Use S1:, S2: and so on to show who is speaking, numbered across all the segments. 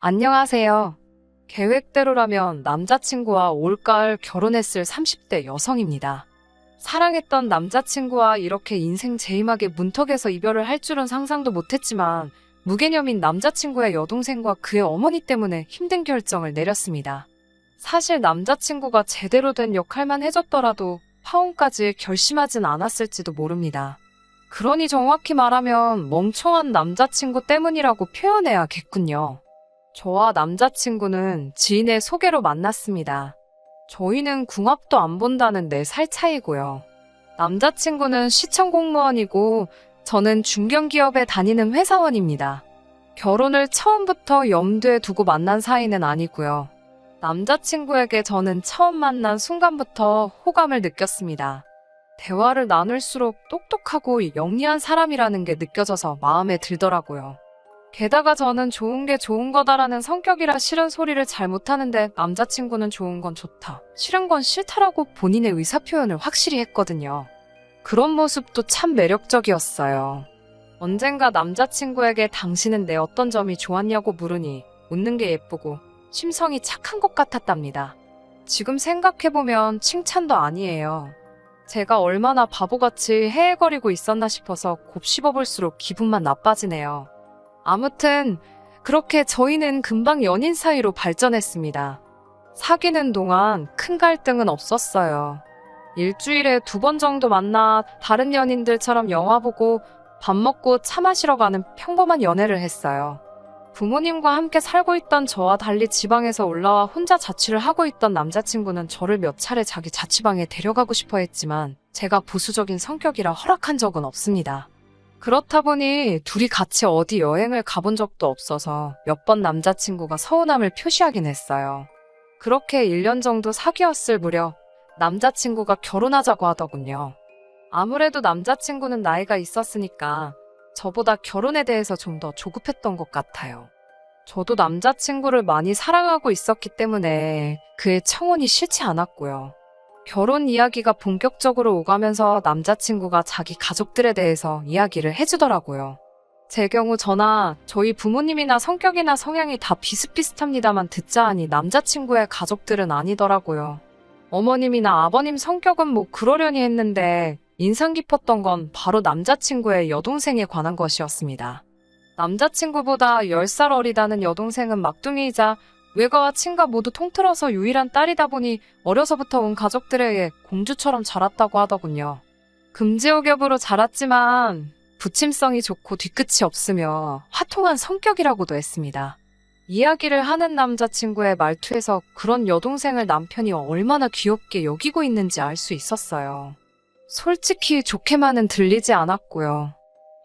S1: 안녕하세요. 계획대로라면 남자친구와 올가을 결혼했을 30대 여성입니다. 사랑했던 남자친구와 이렇게 인생 제임하게 문턱에서 이별을 할 줄은 상상도 못했지만 무개념인 남자친구의 여동생과 그의 어머니 때문에 힘든 결정을 내렸습니다. 사실 남자친구가 제대로 된 역할만 해줬더라도 파혼까지 결심하진 않았을지도 모릅니다. 그러니 정확히 말하면 멍청한 남자친구 때문이라고 표현해야겠군요. 저와 남자친구는 지인의 소개로 만났습니다. 저희는 궁합도 안 본다는 4살 차이고요. 남자친구는 시청 공무원이고 저는 중견기업에 다니는 회사원입니다. 결혼을 처음부터 염두에 두고 만난 사이는 아니고요. 남자친구에게 저는 처음 만난 순간부터 호감을 느꼈습니다. 대화를 나눌수록 똑똑하고 영리한 사람이라는 게 느껴져서 마음에 들더라고요. 게다가 저는 좋은 게 좋은 거다라는 성격이라 싫은 소리를 잘 못하는데 남자친구는 좋은 건 좋다, 싫은 건 싫다라고 본인의 의사표현을 확실히 했거든요. 그런 모습도 참 매력적이었어요. 언젠가 남자친구에게 당신은 내 어떤 점이 좋았냐고 물으니 웃는 게 예쁘고 심성이 착한 것 같았답니다. 지금 생각해보면 칭찬도 아니에요. 제가 얼마나 바보같이 헤헤거리고 있었나 싶어서 곱씹어볼수록 기분만 나빠지네요. 아무튼 그렇게 저희는 금방 연인 사이로 발전했습니다. 사귀는 동안 큰 갈등은 없었어요. 일주일에 2번 정도 만나 다른 연인들처럼 영화 보고 밥 먹고 차 마시러 가는 평범한 연애를 했어요. 부모님과 함께 살고 있던 저와 달리 지방에서 올라와 혼자 자취를 하고 있던 남자친구는 저를 몇 차례 자기 자취방에 데려가고 싶어 했지만 제가 보수적인 성격이라 허락한 적은 없습니다. 그렇다 보니 둘이 같이 어디 여행을 가본 적도 없어서 몇 번 남자친구가 서운함을 표시하긴 했어요. 그렇게 1년 정도 사귀었을 무렵 남자친구가 결혼하자고 하더군요. 아무래도 남자친구는 나이가 있었으니까 저보다 결혼에 대해서 좀 더 조급했던 것 같아요. 저도 남자친구를 많이 사랑하고 있었기 때문에 그의 청혼이 싫지 않았고요. 결혼 이야기가 본격적으로 오가면서 남자친구가 자기 가족들에 대해서 이야기를 해주더라고요. 제 경우 저나 저희 부모님이나 성격이나 성향이 다 비슷비슷합니다만 듣자 하니 남자친구의 가족들은 아니더라고요. 어머님이나 아버님 성격은 뭐 그러려니 했는데 인상 깊었던 건 바로 남자친구의 여동생에 관한 것이었습니다. 남자친구보다 10살 어리다는 여동생은 막둥이이자 외가와 친가 모두 통틀어서 유일한 딸이다 보니 어려서부터 온 가족들에게 공주처럼 자랐다고 하더군요. 금지옥엽으로 자랐지만 부침성이 좋고 뒤끝이 없으며 화통한 성격이라고도 했습니다. 이야기를 하는 남자친구의 말투에서 그런 여동생을 남편이 얼마나 귀엽게 여기고 있는지 알 수 있었어요. 솔직히 좋게만은 들리지 않았고요.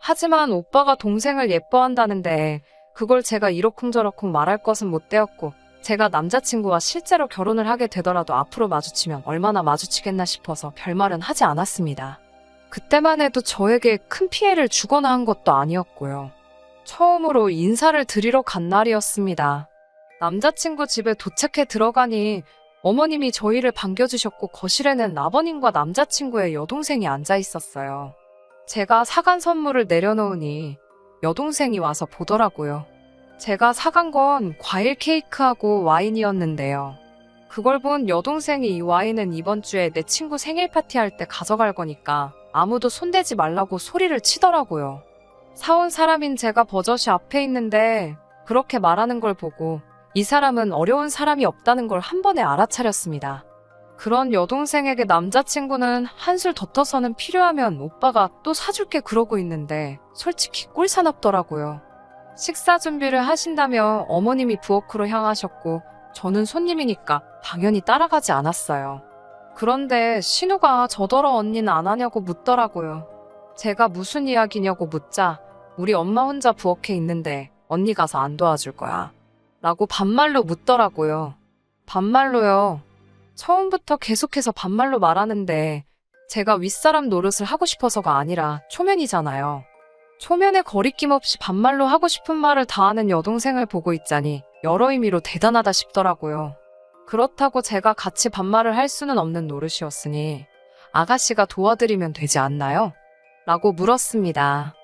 S1: 하지만 오빠가 동생을 예뻐한다는데 그걸 제가 이러쿵저러쿵 말할 것은 못 되었고 제가 남자친구와 실제로 결혼을 하게 되더라도 앞으로 마주치면 얼마나 마주치겠나 싶어서 별말은 하지 않았습니다. 그때만 해도 저에게 큰 피해를 주거나 한 것도 아니었고요. 처음으로 인사를 드리러 간 날이었습니다. 남자친구 집에 도착해 들어가니 어머님이 저희를 반겨주셨고 거실에는 아버님과 남자친구의 여동생이 앉아 있었어요. 제가 사간 선물을 내려놓으니 여동생이 와서 보더라고요. 제가 사간 건 과일 케이크하고 와인이었는데요. 그걸 본 여동생이 이 와인은 이번 주에 내 친구 생일 파티할 때 가져갈 거니까 아무도 손대지 말라고 소리를 치더라고요. 사온 사람인 제가 버젓이 앞에 있는데 그렇게 말하는 걸 보고 이 사람은 어려운 사람이 없다는 걸 한 번에 알아차렸습니다. 그런 여동생에게 남자친구는 한술 더 떠서는 필요하면 오빠가 또 사줄게 그러고 있는데 솔직히 꼴사납더라고요. 식사 준비를 하신다며 어머님이 부엌으로 향하셨고 저는 손님이니까 당연히 따라가지 않았어요. 그런데 신우가 저더러 언니는 안 하냐고 묻더라고요. 제가 무슨 이야기냐고 묻자 우리 엄마 혼자 부엌에 있는데 언니 가서 안 도와줄 거야 라고 반말로 묻더라고요. 반말로요. 처음부터 계속해서 반말로 말하는데 제가 윗사람 노릇을 하고 싶어서가 아니라 초면이잖아요. 초면에 거리낌 없이 반말로 하고 싶은 말을 다 하는 여동생을 보고 있자니 여러 의미로 대단하다 싶더라고요. 그렇다고 제가 같이 반말을 할 수는 없는 노릇이었으니 아가씨가 도와드리면 되지 않나요? 라고 물었습니다.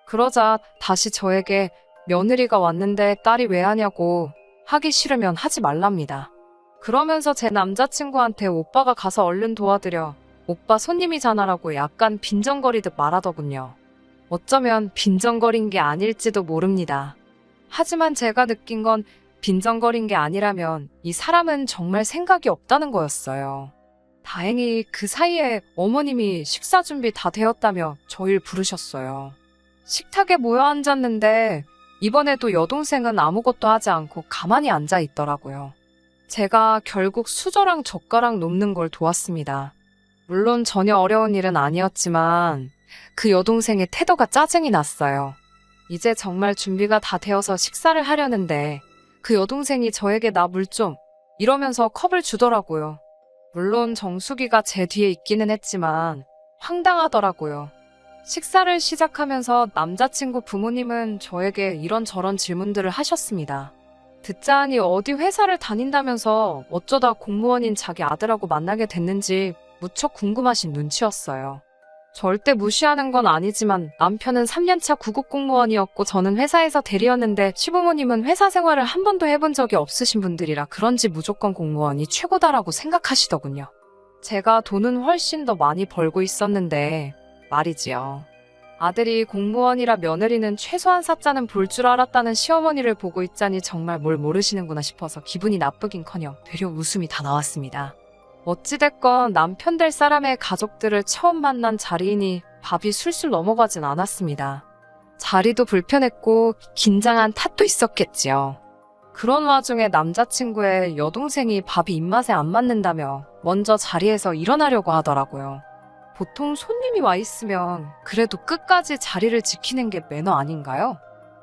S1: 그러자 다시 저에게 며느리가 왔는데 딸이 왜 하냐고 하기 싫으면 하지 말랍니다. 그러면서 제 남자친구한테 오빠가 가서 얼른 도와드려. 오빠 손님이잖아라고 약간 빈정거리듯 말하더군요. 어쩌면 빈정거린 게 아닐지도 모릅니다. 하지만 제가 느낀 건 빈정거린 게 아니라면 이 사람은 정말 생각이 없다는 거였어요. 다행히 그 사이에 어머님이 식사 준비 다 되었다며 저희를 부르셨어요. 식탁에 모여 앉았는데 이번에도 여동생은 아무것도 하지 않고 가만히 앉아 있더라고요. 제가 결국 수저랑 젓가락 놓는 걸 도왔습니다. 물론 전혀 어려운 일은 아니었지만 그 여동생의 태도가 짜증이 났어요. 이제 정말 준비가 다 되어서 식사를 하려는데 그 여동생이 저에게 나 물 좀 이러면서 컵을 주더라고요. 물론 정수기가 제 뒤에 있기는 했지만 황당하더라고요. 식사를 시작하면서 남자친구 부모님은 저에게 이런저런 질문들을 하셨습니다. 듣자 하니 어디 회사를 다닌다면서 어쩌다 공무원인 자기 아들하고 만나게 됐는지 무척 궁금하신 눈치였어요. 절대 무시하는 건 아니지만 남편은 3년차 구급 공무원이었고 저는 회사에서 대리였는데 시부모님은 회사 생활을 한 번도 해본 적이 없으신 분들이라 그런지 무조건 공무원이 최고다라고 생각하시더군요. 제가 돈은 훨씬 더 많이 벌고 있었는데 말이지요. 아들이 공무원이라 며느리는 최소한 사자는 볼 줄 알았다는 시어머니를 보고 있자니 정말 뭘 모르시는구나 싶어서 기분이 나쁘긴커녕 되려 웃음이 다 나왔습니다. 어찌됐건 남편 될 사람의 가족들을 처음 만난 자리이니 밥이 술술 넘어가진 않았습니다. 자리도 불편했고 긴장한 탓도 있었겠지요. 그런 와중에 남자친구의 여동생이 밥이 입맛에 안 맞는다며 먼저 자리에서 일어나려고 하더라고요. 보통 손님이 와 있으면 그래도 끝까지 자리를 지키는 게 매너 아닌가요?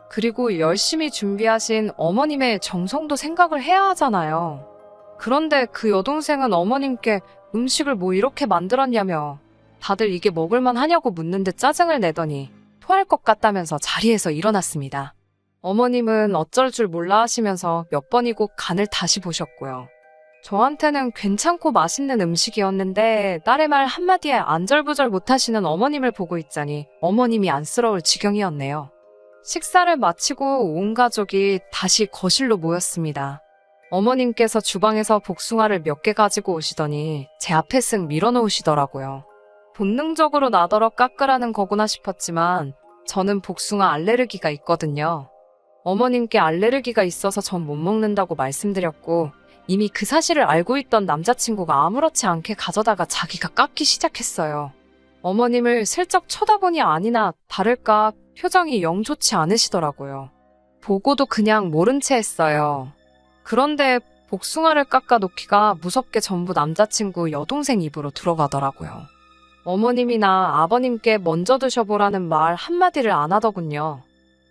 S1: 그리고 열심히 준비하신 어머님의 정성도 생각을 해야 하잖아요. 그런데 그 여동생은 어머님께 음식을 뭐 이렇게 만들었냐며 다들 이게 먹을만 하냐고 묻는데 짜증을 내더니 토할 것 같다면서 자리에서 일어났습니다. 어머님은 어쩔 줄 몰라 하시면서 몇 번이고 간을 다시 보셨고요. 저한테는 괜찮고 맛있는 음식이었는데 딸의 말 한마디에 안절부절 못하시는 어머님을 보고 있자니 어머님이 안쓰러울 지경이었네요. 식사를 마치고 온 가족이 다시 거실로 모였습니다. 어머님께서 주방에서 복숭아를 몇 개 가지고 오시더니 제 앞에 쓱 밀어놓으시더라고요. 본능적으로 나더러 깎으라는 거구나 싶었지만 저는 복숭아 알레르기가 있거든요. 어머님께 알레르기가 있어서 전 못 먹는다고 말씀드렸고 이미 그 사실을 알고 있던 남자친구가 아무렇지 않게 가져다가 자기가 깎기 시작했어요. 어머님을 슬쩍 쳐다보니 아니나 다를까 표정이 영 좋지 않으시더라고요. 보고도 그냥 모른 채 했어요. 그런데 복숭아를 깎아 놓기가 무섭게 전부 남자친구 여동생 입으로 들어가더라고요. 어머님이나 아버님께 먼저 드셔보라는 말 한마디를 안 하더군요.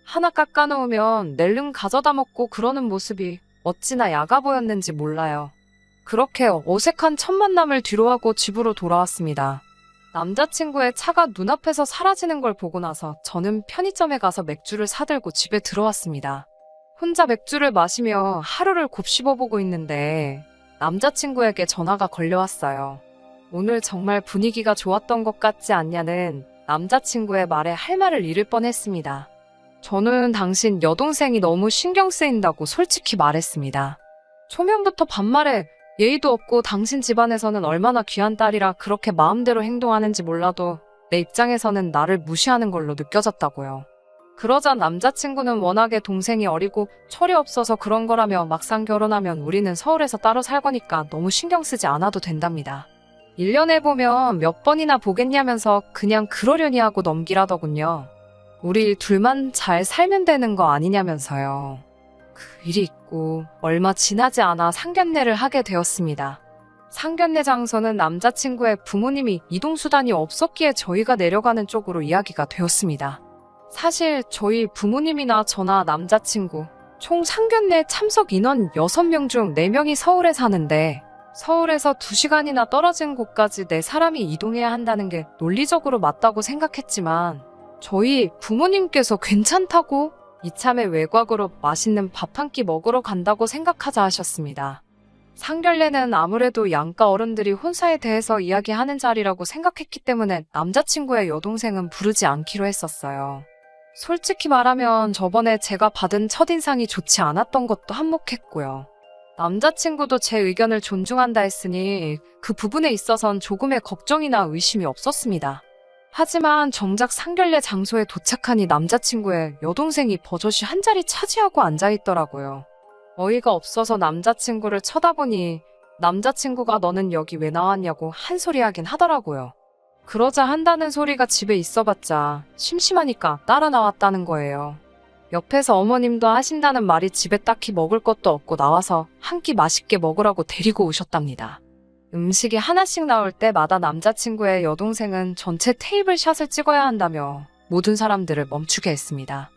S1: 하나 깎아 놓으면 낼름 가져다 먹고 그러는 모습이 어찌나 야가 보였는지 몰라요. 그렇게 어색한 첫 만남을 뒤로하고 집으로 돌아왔습니다. 남자친구의 차가 눈앞에서 사라지는 걸 보고 나서 저는 편의점에 가서 맥주를 사들고 집에 들어왔습니다. 혼자 맥주를 마시며 하루를 곱씹어보고 있는데 남자친구에게 전화가 걸려왔어요. 오늘 정말 분위기가 좋았던 것 같지 않냐는 남자친구의 말에 할 말을 잃을 뻔했습니다. 저는 당신 여동생이 너무 신경 쓰인다고 솔직히 말했습니다. 초면부터 반말에 예의도 없고 당신 집안에서는 얼마나 귀한 딸이라 그렇게 마음대로 행동하는지 몰라도 내 입장에서는 나를 무시하는 걸로 느껴졌다고요. 그러자 남자친구는 워낙에 동생이 어리고 철이 없어서 그런 거라며 막상 결혼하면 우리는 서울에서 따로 살거니까 너무 신경 쓰지 않아도 된답니다. 1년에 보면 몇 번이나 보겠냐면서 그냥 그러려니 하고 넘기라더군요. 우리 둘만 잘 살면 되는 거 아니냐면서요. 그 일이 있고 얼마 지나지 않아 상견례를 하게 되었습니다. 상견례 장소는 남자친구의 부모님이 이동수단이 없었기에 저희가 내려가는 쪽으로 이야기가 되었습니다. 사실 저희 부모님이나 저나 남자친구 총 상견례 참석 인원 6명 중 4명이 서울에 사는데 서울에서 2시간이나 떨어진 곳까지 4사람이 이동해야 한다는 게 논리적으로 맞다고 생각했지만 저희 부모님께서 괜찮다고 이참에 외곽으로 맛있는 밥 한 끼 먹으러 간다고 생각하자 하셨습니다. 상견례는 아무래도 양가 어른들이 혼사에 대해서 이야기하는 자리라고 생각했기 때문에 남자친구의 여동생은 부르지 않기로 했었어요. 솔직히 말하면 저번에 제가 받은 첫인상이 좋지 않았던 것도 한몫했고요. 남자친구도 제 의견을 존중한다 했으니 그 부분에 있어선 조금의 걱정이나 의심이 없었습니다. 하지만 정작 상견례 장소에 도착하니 남자친구의 여동생이 버젓이 한 자리 차지하고 앉아있더라고요. 어이가 없어서 남자친구를 쳐다보니 남자친구가 너는 여기 왜 나왔냐고 한 소리 하긴 하더라고요. 그러자 한다는 소리가 집에 있어봤자 심심하니까 따라 나왔다는 거예요. 옆에서 어머님도 하신다는 말이 집에 딱히 먹을 것도 없고 나와서 한 끼 맛있게 먹으라고 데리고 오셨답니다. 음식이 하나씩 나올 때마다 남자친구의 여동생은 전체 테이블 샷을 찍어야 한다며 모든 사람들을 멈추게 했습니다.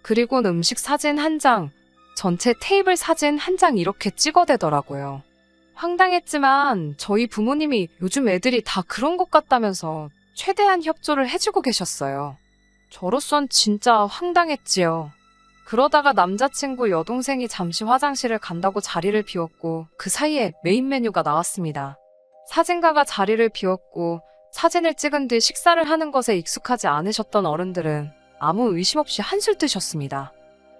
S1: 그리고는 음식 사진 한 장, 전체 테이블 사진 한 장 이렇게 찍어대더라고요. 황당했지만 저희 부모님이 요즘 애들이 다 그런 것 같다면서 최대한 협조를 해주고 계셨어요. 저로선 진짜 황당했지요. 그러다가 남자친구 여동생이 잠시 화장실을 간다고 자리를 비웠고 그 사이에 메인 메뉴가 나왔습니다. 사진가가 자리를 비웠고 사진을 찍은 뒤 식사를 하는 것에 익숙하지 않으셨던 어른들은 아무 의심 없이 한술 뜨셨습니다.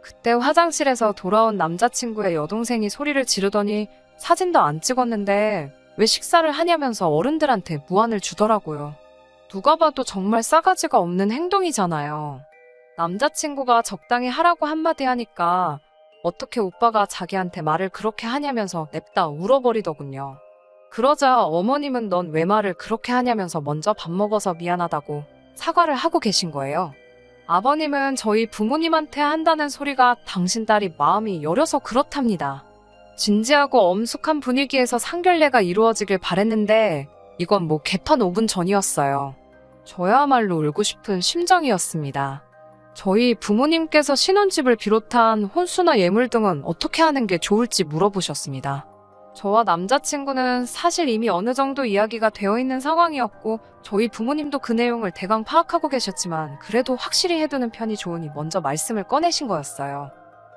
S1: 그때 화장실에서 돌아온 남자친구의 여동생이 소리를 지르더니 사진도 안 찍었는데 왜 식사를 하냐면서 어른들한테 무안을 주더라고요. 누가 봐도 정말 싸가지가 없는 행동이잖아요. 남자친구가 적당히 하라고 한마디 하니까 어떻게 오빠가 자기한테 말을 그렇게 하냐면서 냅다 울어버리더군요. 그러자 어머님은 넌 왜 말을 그렇게 하냐면서 먼저 밥 먹어서 미안하다고 사과를 하고 계신 거예요. 아버님은 저희 부모님한테 한다는 소리가 당신 딸이 마음이 여려서 그렇답니다. 진지하고 엄숙한 분위기에서 상견례가 이루어지길 바랬는데 이건 뭐 개판 5분 전이었어요. 저야말로 울고 싶은 심정이었습니다. 저희 부모님께서 신혼집을 비롯한 혼수나 예물 등은 어떻게 하는 게 좋을지 물어보셨습니다. 저와 남자친구는 사실 이미 어느 정도 이야기가 되어 있는 상황이었고 저희 부모님도 그 내용을 대강 파악하고 계셨지만 그래도 확실히 해두는 편이 좋으니 먼저 말씀을 꺼내신 거였어요.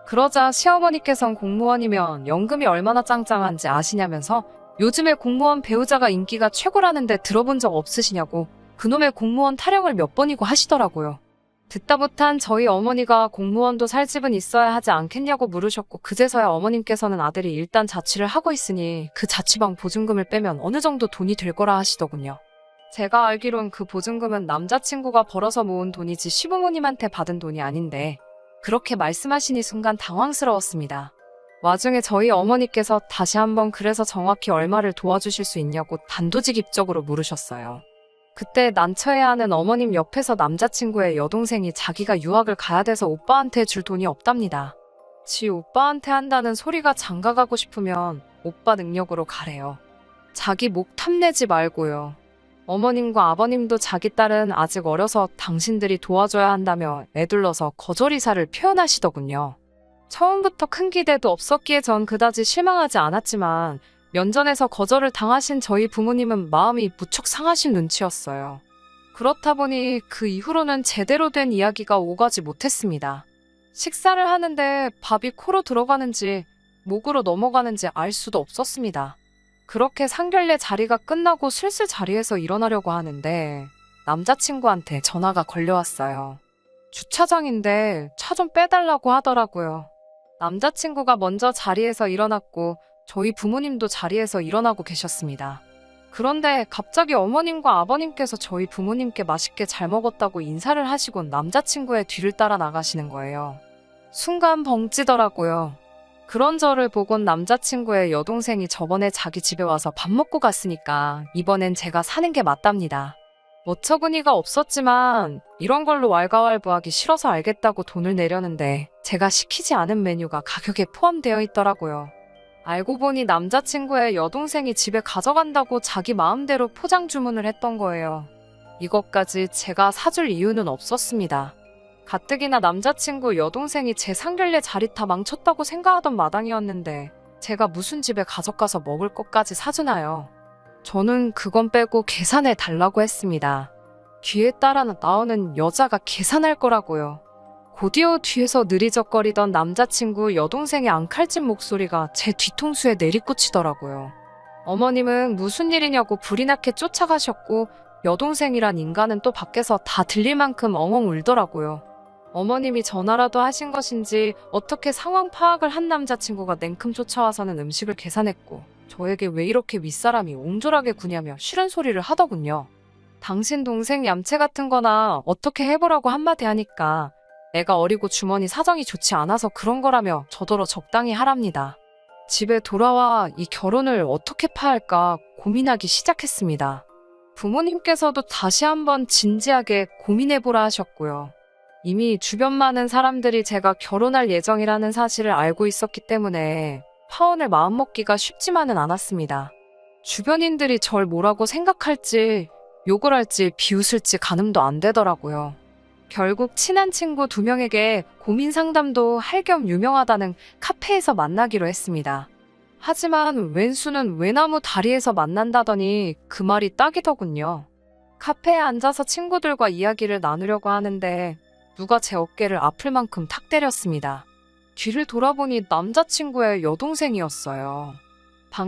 S1: 그러자 시어머니께선 공무원이면 연금이 얼마나 짱짱한지 아시냐면서 요즘에 공무원 배우자가 인기가 최고라는데 들어본 적 없으시냐고 그놈의 공무원 타령을 몇 번이고 하시더라고요. 듣다 못한 저희 어머니가 공무원도 살 집은 있어야 하지 않겠냐고 물으셨고 그제서야 어머님께서는 아들이 일단 자취를 하고 있으니 그 자취방 보증금을 빼면 어느 정도 돈이 될 거라 하시더군요. 제가 알기론 그 보증금은 남자친구가 벌어서 모은 돈이지 시부모님한테 받은 돈이 아닌데 그렇게 말씀하시니 순간 당황스러웠습니다. 와중에 저희 어머니께서 다시 한번 그래서 정확히 얼마를 도와주실 수 있냐고 단도직입적으로 물으셨어요. 그때 난처해야 하는 어머님 옆에서 남자친구의 여동생이 자기가 유학을 가야 돼서 오빠한테 줄 돈이 없답니다. 지 오빠한테 한다는 소리가 장가가고 싶으면 오빠 능력으로 가래요. 자기 목 탐내지 말고요. 어머님과 아버님도 자기 딸은 아직 어려서 당신들이 도와줘야 한다며 애둘러서 거절 의사를 표현하시더군요. 처음부터 큰 기대도 없었기에 전 그다지 실망하지 않았지만 면전에서 거절을 당하신 저희 부모님은 마음이 무척 상하신 눈치였어요. 그렇다 보니 그 이후로는 제대로 된 이야기가 오가지 못했습니다. 식사를 하는데 밥이 코로 들어가는지 목으로 넘어가는지 알 수도 없었습니다. 그렇게 상견례 자리가 끝나고 슬슬 자리에서 일어나려고 하는데 남자친구한테 전화가 걸려왔어요. 주차장인데 차 좀 빼달라고 하더라고요. 남자친구가 먼저 자리에서 일어났고 저희 부모님도 자리에서 일어나고 계셨습니다. 그런데 갑자기 어머님과 아버님께서 저희 부모님께 맛있게 잘 먹었다고 인사를 하시곤 남자친구의 뒤를 따라 나가시는 거예요. 순간 벙찌더라고요. 그런 저를 보곤 남자친구의 여동생이 저번에 자기 집에 와서 밥 먹고 갔으니까 이번엔 제가 사는 게 맞답니다. 어처구니가 없었지만 이런 걸로 왈가왈부하기 싫어서 알겠다고 돈을 내려는데 제가 시키지 않은 메뉴가 가격에 포함되어 있더라고요. 알고 보니 남자친구의 여동생이 집에 가져간다고 자기 마음대로 포장 주문을 했던 거예요. 이것까지 제가 사줄 이유는 없었습니다. 가뜩이나 남자친구 여동생이 제 상견례 자리 다 망쳤다고 생각하던 마당이었는데 제가 무슨 집에 가져가서 먹을 것까지 사주나요? 저는 그건 빼고 계산해 달라고 했습니다. 귀에 따라 나오는 여자가 계산할 거라고요. 곧이어 뒤에서 느리적거리던 남자친구 여동생의 앙칼진 목소리가 제 뒤통수에 내리꽂히더라고요. 어머님은 무슨 일이냐고 불이 나게 쫓아가셨고 여동생이란 인간은 또 밖에서 다 들릴 만큼 엉엉 울더라고요. 어머님이 전화라도 하신 것인지 어떻게 상황 파악을 한 남자친구가 냉큼 쫓아와서는 음식을 계산했고 저에게 왜 이렇게 윗사람이 옹졸하게 구냐며 싫은 소리를 하더군요. 당신 동생 얌체 같은 거나 어떻게 해보라고 한마디 하니까 애가 어리고 주머니 사정이 좋지 않아서 그런 거라며 저더러 적당히 하랍니다. 집에 돌아와 이 결혼을 어떻게 파할까 고민하기 시작했습니다. 부모님께서도 다시 한번 진지하게 고민해보라 하셨고요. 이미 주변 많은 사람들이 제가 결혼할 예정이라는 사실을 알고 있었기 때문에 파혼을 마음먹기가 쉽지만은 않았습니다. 주변인들이 절 뭐라고 생각할지, 욕을 할지 비웃을지 가늠도 안 되더라고요. 결국 친한 친구 2명에게 고민 상담도 할 겸 유명하다는 카페에서 만나기로 했습니다. 하지만 왼수는 외나무 다리에서 만난다더니 그 말이 딱이더군요. 카페에 앉아서 친구들과 이야기를 나누려고 하는데 누가 제 어깨를 아플 만큼 탁 때렸습니다. 뒤를 돌아보니 남자친구의 여동생이었어요.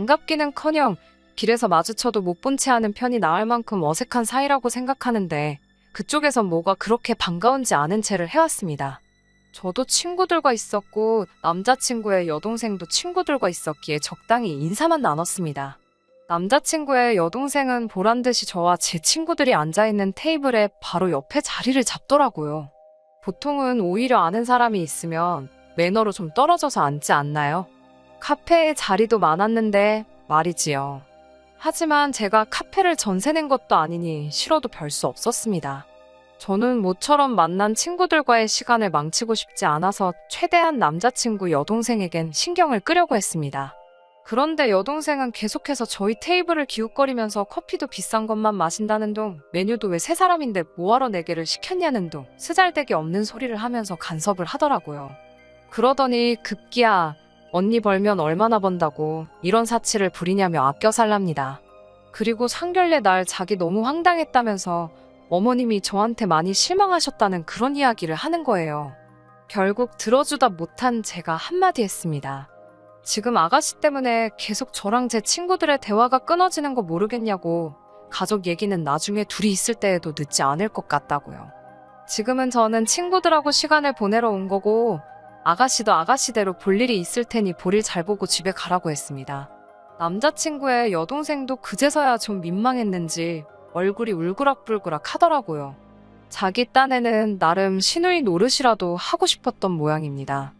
S1: 반갑기는커녕 길에서 마주쳐도 못 본 채 하는 편이 나을 만큼 어색한 사이라고 생각하는데 그쪽에선 뭐가 그렇게 반가운지 아는 채를 해왔습니다. 저도 친구들과 있었고 남자친구의 여동생도 친구들과 있었기에 적당히 인사만 나눴습니다. 남자친구의 여동생은 보란듯이 저와 제 친구들이 앉아있는 테이블에 바로 옆에 자리를 잡더라고요. 보통은 오히려 아는 사람이 있으면 매너로 좀 떨어져서 앉지 않나요? 카페에 자리도 많았는데 말이지요. 하지만 제가 카페를 전세 낸 것도 아니니 싫어도 별 수 없었습니다. 저는 모처럼 만난 친구들과의 시간을 망치고 싶지 않아서 최대한 남자친구 여동생에겐 신경을 끄려고 했습니다. 그런데 여동생은 계속해서 저희 테이블을 기웃거리면서 커피도 비싼 것만 마신다는 둥, 메뉴도 왜 세 사람인데 뭐하러 4개를 시켰냐는 둥, 쓰잘데기 없는 소리를 하면서 간섭을 하더라고요. 그러더니 급기야 언니 벌면 얼마나 번다고 이런 사치를 부리냐며 아껴 살랍니다. 그리고 상견례 날 자기 너무 황당했다면서 어머님이 저한테 많이 실망하셨다는 그런 이야기를 하는 거예요. 결국 들어주다 못한 제가 한마디 했습니다. 지금 아가씨 때문에 계속 저랑 제 친구들의 대화가 끊어지는 거 모르겠냐고. 가족 얘기는 나중에 둘이 있을 때에도 늦지 않을 것 같다고요. 지금은 저는 친구들하고 시간을 보내러 온 거고 아가씨도 아가씨대로 볼 일이 있을 테니 볼일 잘 보고 집에 가라고 했습니다. 남자친구의 여동생도 그제서야 좀 민망했는지 얼굴이 울그락불그락 하더라고요. 자기 딴에는 나름 시누이 노릇이라도 하고 싶었던 모양입니다.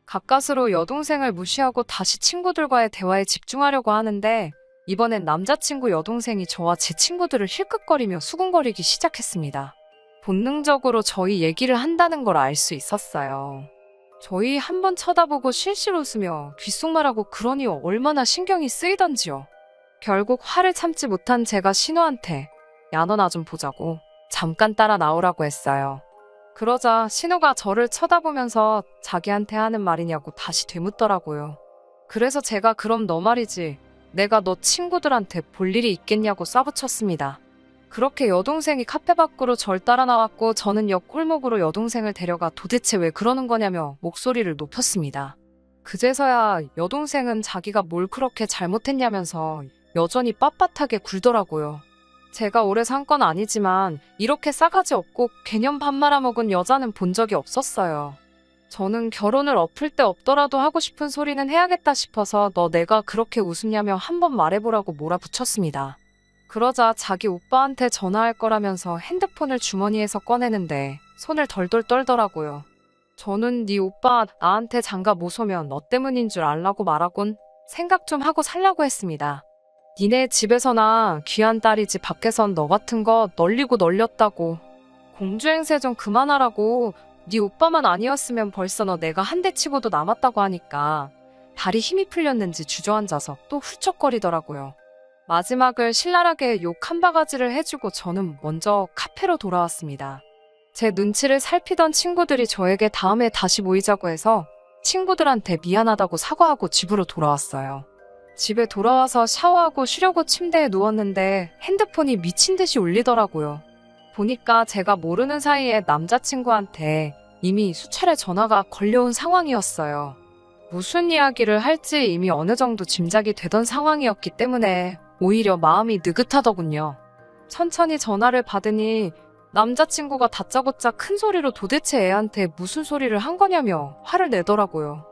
S1: 가까스로 여동생을 무시하고 다시 친구들과의 대화에 집중하려고 하는데 이번엔 남자친구 여동생이 저와 제 친구들을 힐끗거리며 수군거리기 시작했습니다. 본능적으로 저희 얘기를 한다는 걸 알 수 있었어요. 저희 한번 쳐다보고 실실 웃으며 귓속말하고 그러니 얼마나 신경이 쓰이던지요. 결국 화를 참지 못한 제가 신우한테 야 너 나 좀 보자고 잠깐 따라 나오라고 했어요. 그러자 신우가 저를 쳐다보면서 자기한테 하는 말이냐고 다시 되묻더라고요. 그래서 제가 그럼 너 말이지 내가 너 친구들한테 볼 일이 있겠냐고 쏴붙였습니다. 그렇게 여동생이 카페 밖으로 절 따라 나왔고 저는 옆 골목으로 여동생을 데려가 도대체 왜 그러는 거냐며 목소리를 높였습니다. 그제서야 여동생은 자기가 뭘 그렇게 잘못했냐면서 여전히 빳빳하게 굴더라고요. 제가 오래 산 건 아니지만 이렇게 싸가지 없고 개념 밥 말아먹은 여자는 본 적이 없었어요. 저는 결혼을 엎을 때 없더라도 하고 싶은 소리는 해야겠다 싶어서 너 내가 그렇게 웃으냐며 한번 말해보라고 몰아붙였습니다. 그러자 자기 오빠한테 전화할 거라면서 핸드폰을 주머니에서 꺼내는데 손을 덜덜 떨더라고요. 저는 네 오빠 나한테 장가 못 오면 너 때문인 줄 알라고 말하곤 생각 좀 하고 살라고 했습니다. 니네 집에서나 귀한 딸이지 밖에선 너 같은 거 널리고 널렸다고. 공주행세 좀 그만하라고. 네 오빠만 아니었으면 벌써 너 내가 한 대 치고도 남았다고 하니까 다리 힘이 풀렸는지 주저앉아서 또 훌쩍거리더라고요. 마지막을 신랄하게 욕 한 바가지를 해주고 저는 먼저 카페로 돌아왔습니다. 제 눈치를 살피던 친구들이 저에게 다음에 다시 모이자고 해서 친구들한테 미안하다고 사과하고 집으로 돌아왔어요. 집에 돌아와서 샤워하고 쉬려고 침대에 누웠는데 핸드폰이 미친 듯이 울리더라고요. 보니까 제가 모르는 사이에 남자친구한테 이미 수차례 전화가 걸려온 상황이었어요. 무슨 이야기를 할지 이미 어느 정도 짐작이 되던 상황이었기 때문에 오히려 마음이 느긋하더군요. 천천히 전화를 받으니 남자친구가 다짜고짜 큰 소리로 도대체 애한테 무슨 소리를 한 거냐며 화를 내더라고요.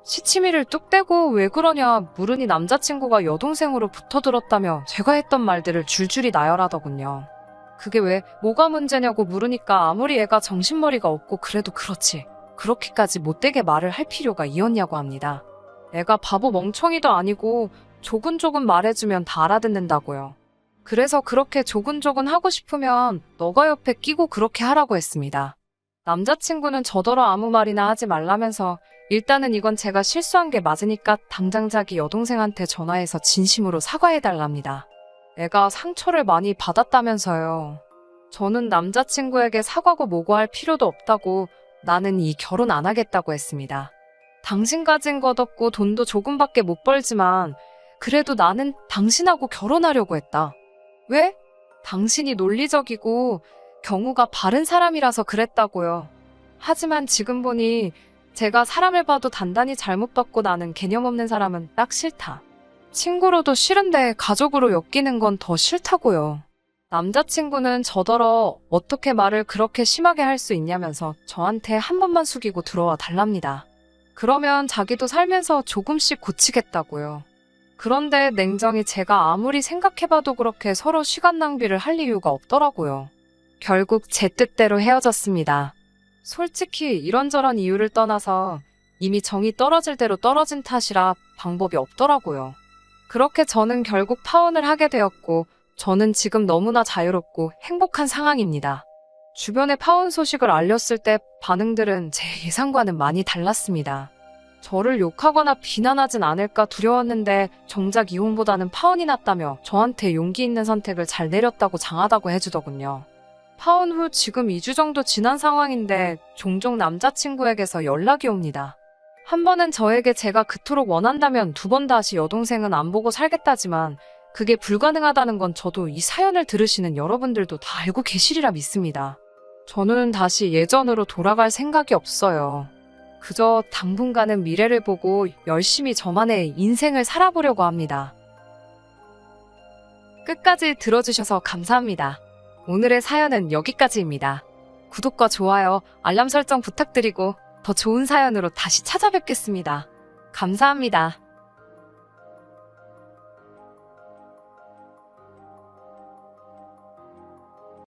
S1: 시치미를 뚝 떼고 왜 그러냐 물으니 남자친구가 여동생으로 붙어들었다며 제가 했던 말들을 줄줄이 나열하더군요. 그게 왜 뭐가 문제냐고 물으니까 아무리 애가 정신머리가 없고 그래도 그렇지 그렇게까지 못되게 말을 할 필요가 있었냐고 합니다. 애가 바보 멍청이도 아니고 조근조근 말해주면 다 알아듣는다고요. 그래서 그렇게 조근조근 하고 싶으면 너가 옆에 끼고 그렇게 하라고 했습니다. 남자친구는 저더러 아무 말이나 하지 말라면서 일단은 이건 제가 실수한 게 맞으니까 당장 자기 여동생한테 전화해서 진심으로 사과해달랍니다. 애가 상처를 많이 받았다면서요. 저는 남자친구에게 사과고 뭐고 할 필요도 없다고 나는 이 결혼 안 하겠다고 했습니다. 당신 가진 것 없고 돈도 조금밖에 못 벌지만 그래도 나는 당신하고 결혼하려고 했다. 왜? 당신이 논리적이고 경우가 바른 사람이라서 그랬다고요. 하지만 지금 보니 제가 사람을 봐도 단단히 잘못 봤고 나는 개념 없는 사람은 딱 싫다. 친구로도 싫은데 가족으로 엮이는 건 더 싫다고요. 남자친구는 저더러 어떻게 말을 그렇게 심하게 할 수 있냐면서 저한테 한 번만 숙이고 들어와 달랍니다. 그러면 자기도 살면서 조금씩 고치겠다고요. 그런데 냉정히 제가 아무리 생각해봐도 그렇게 서로 시간 낭비를 할 이유가 없더라고요. 결국 제 뜻대로 헤어졌습니다. 솔직히 이런저런 이유를 떠나서 이미 정이 떨어질 대로 떨어진 탓이라 방법이 없더라고요. 그렇게 저는 결국 파혼을 하게 되었고 저는 지금 너무나 자유롭고 행복한 상황입니다. 주변에 파혼 소식을 알렸을 때 반응들은 제 예상과는 많이 달랐습니다. 저를 욕하거나 비난하진 않을까 두려웠는데 정작 이혼보다는 파혼이 낫다며 저한테 용기 있는 선택을 잘 내렸다고 장하다고 해주더군요. 파혼 후 지금 2주 정도 지난 상황인데 종종 남자친구에게서 연락이 옵니다. 한 번은 저에게 제가 그토록 원한다면 두 번 다시 여동생은 안 보고 살겠다지만 그게 불가능하다는 건 저도 이 사연을 들으시는 여러분들도 다 알고 계시리라 믿습니다. 저는 다시 예전으로 돌아갈 생각이 없어요. 그저 당분간은 미래를 보고 열심히 저만의 인생을 살아보려고 합니다. 끝까지 들어주셔서 감사합니다. 오늘의 사연은 여기까지입니다. 구독과 좋아요, 알람 설정 부탁드리고 더 좋은 사연으로 다시 찾아뵙겠습니다. 감사합니다.